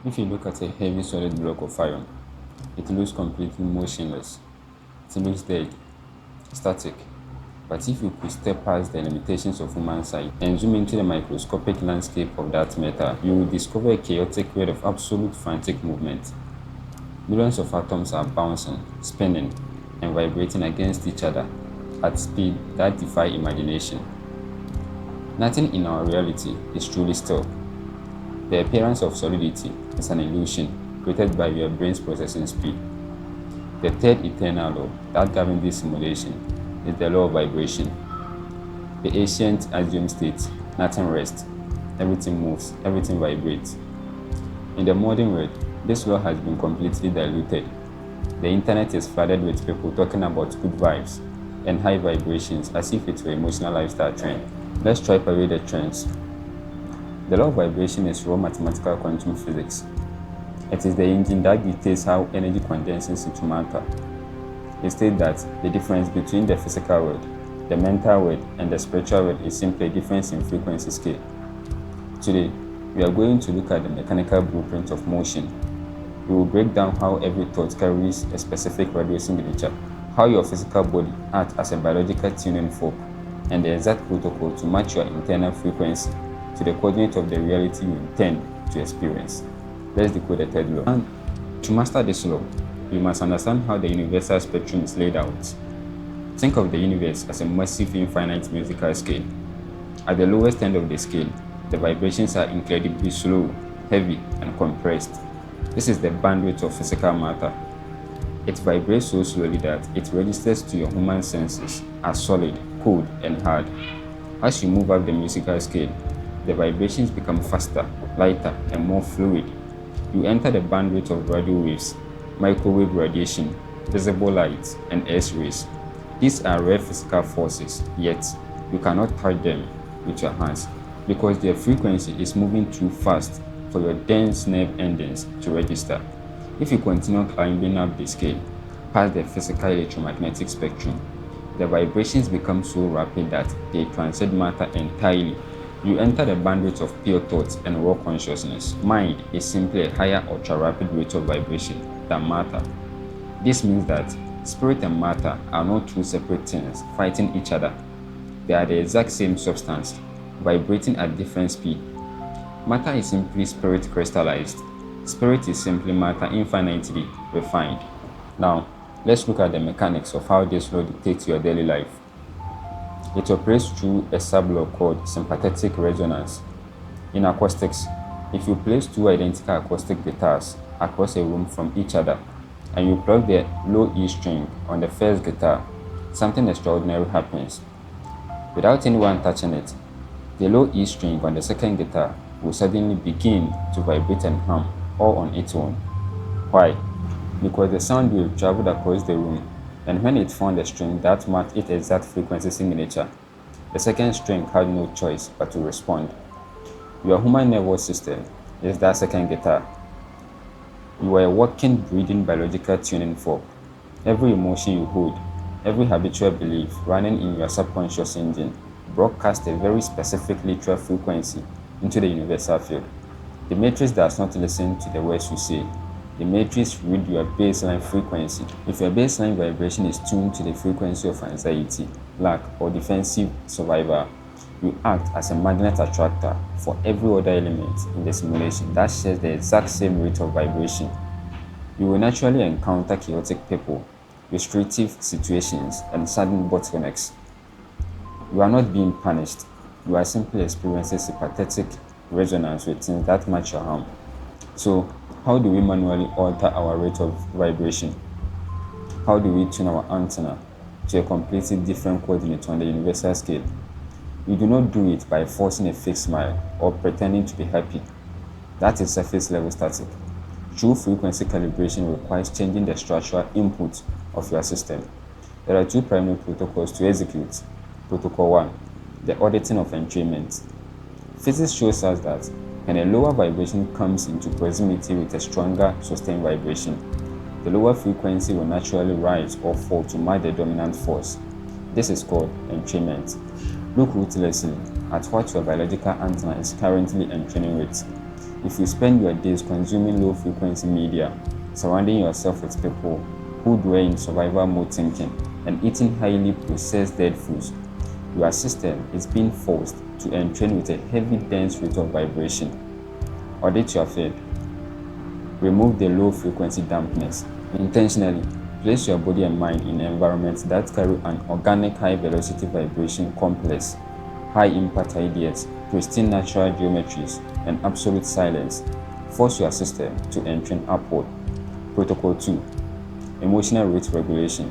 If you look at a heavy solid block of iron, it looks completely motionless. It looks dead, static. But if you could step past the limitations of human sight and zoom into the microscopic landscape of that metal, you will discover a chaotic web of absolute frantic movement. Millions of atoms are bouncing, spinning, and vibrating against each other at speed that defy imagination. Nothing in our reality is truly still. The appearance of solidity is an illusion created by your brain's processing speed. The third eternal law that governs this simulation is the law of vibration. The ancient axiom states, nothing rests, everything moves, everything vibrates. In the modern world, this law has been completely diluted. The internet is flooded with people talking about good vibes and high vibrations as if it were emotional lifestyle trend. Let's stripe away the trends. The law of vibration is raw mathematical quantum physics. It is the engine that dictates how energy condenses into matter. It states that the difference between the physical world, the mental world, and the spiritual world is simply a difference in frequency scale. Today, we are going to look at the mechanical blueprint of motion. We will break down how every thought carries a specific radio signature, how your physical body acts as a biological tuning fork, and the exact protocol to match your internal frequency to the coordinate of the reality you intend to experience. Let's decode the third law. And to master this law, you must understand how the universal spectrum is laid out. Think of the universe as a massive infinite musical scale. At the lowest end of the scale, the vibrations are incredibly slow, heavy, and compressed. This is the bandwidth of physical matter. It vibrates so slowly that it registers to your human senses as solid, cold, and hard. As you move up the musical scale, the vibrations become faster, lighter, and more fluid. You enter the bandwidth of radio waves, microwave radiation, visible light, and X-rays. These are rare physical forces, yet you cannot touch them with your hands because their frequency is moving too fast for your dense nerve endings to register. If you continue climbing up the scale, past the physical electromagnetic spectrum, the vibrations become so rapid that they transcend matter entirely. You enter the bandwidth of pure thought and raw consciousness. Mind is simply a higher ultra-rapid rate of vibration than matter. This means that spirit and matter are not two separate things fighting each other. They are the exact same substance, vibrating at different speed. Matter is simply spirit crystallized. Spirit is simply matter infinitely refined. Now, let's look at the mechanics of how this law dictates your daily life. It operates through a sub-law called sympathetic resonance. In acoustics, if you place two identical acoustic guitars across a room from each other and you plug the low E string on the first guitar, something extraordinary happens. Without anyone touching it, the low E string on the second guitar will suddenly begin to vibrate and hum all on its own. Why? Because the sound wave traveled across the room, and when it found a string that matched its exact frequency signature, the second string had no choice but to respond. Your human nervous system is that second guitar. You are a walking, breathing biological tuning fork. Every emotion you hold, every habitual belief running in your subconscious engine broadcasts a very specific literal frequency into the universal field. The matrix does not listen to the words you say. The matrix reads your baseline frequency. If your baseline vibration is tuned to the frequency of anxiety, lack, or defensive survival, you act as a magnet attractor for every other element in the simulation that shares the exact same rate of vibration. You will naturally encounter chaotic people, restrictive situations, and sudden bottlenecks. You are not being punished. You are simply experiencing sympathetic resonance with things that match your harm. So, how do we manually alter our rate of vibration? How do we tune our antenna to a completely different coordinate on the universal scale? We do not do it by forcing a fake smile or pretending to be happy. That is surface level static. True frequency calibration requires changing the structural input of your system. There are two primary protocols to execute. Protocol 1, the auditing of entrainment. Physics shows us that when a lower vibration comes into proximity with a stronger sustained vibration, the lower frequency will naturally rise or fall to match the dominant force. This is called entrainment. Look ruthlessly at what your biological antenna is currently entraining with. If you spend your days consuming low frequency media, surrounding yourself with people who dwell in survival mode thinking, and eating highly processed dead foods, your system is being forced to entrain with a heavy dense rate of vibration. Audit your feed. Remove the low frequency dampness. Intentionally place your body and mind in environments that carry an organic high velocity vibration complex, high impact ideas, pristine natural geometries, and absolute silence. Force your system to entrain upward. Protocol 2. Emotional rate regulation.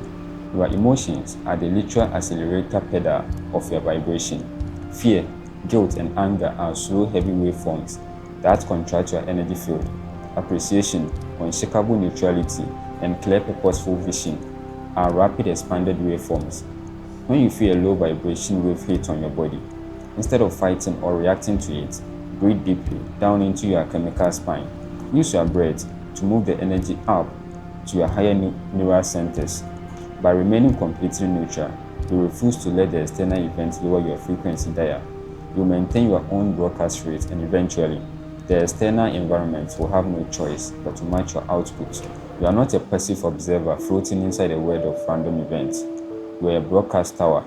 Your emotions are the literal accelerator pedal of your vibration. Fear, guilt, and anger are slow, heavy waveforms that contract your energy field. Appreciation, unshakable neutrality, and clear, purposeful vision are rapid, expanded waveforms. When you feel a low vibration wave hit on your body, instead of fighting or reacting to it, breathe deeply down into your chemical spine. Use your breath to move the energy up to your higher neural centers. By remaining completely neutral, you refuse to let the external events lower your frequency dial. You maintain your own broadcast rate, and eventually, the external environment will have no choice but to match your output. You are not a passive observer floating inside a world of random events. You are a broadcast tower.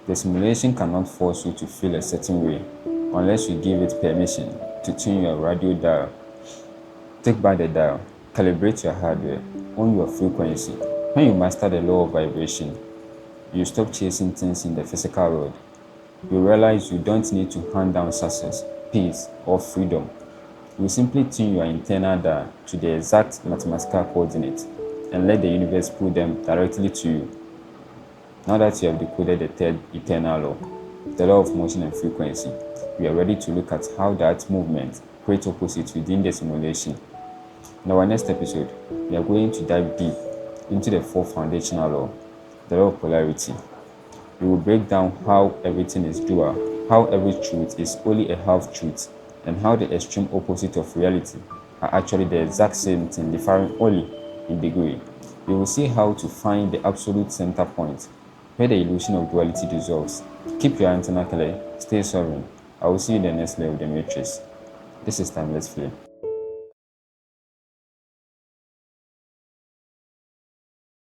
The simulation cannot force you to feel a certain way unless you give it permission to tune your radio dial. Take back the dial, calibrate your hardware, own your frequency. When you master the law of vibration, you stop chasing things in the physical world. You realize you don't need to hand down success, peace, or freedom. You simply tune your internal dial to the exact mathematical coordinates and let the universe pull them directly to you. Now that you have decoded the third eternal law, the law of motion and frequency, we are ready to look at how that movement creates opposites within the simulation. In our next episode, we are going to dive deep into the fourth foundational law, the law of polarity. We will break down how everything is dual, how every truth is only a half truth, and how the extreme opposite of reality are actually the exact same thing, differing only in degree. We will see how to find the absolute center point where the illusion of duality dissolves. Keep your antenna clear, stay sovereign. I will see you in the next layer of the matrix. This is Timeless Flame.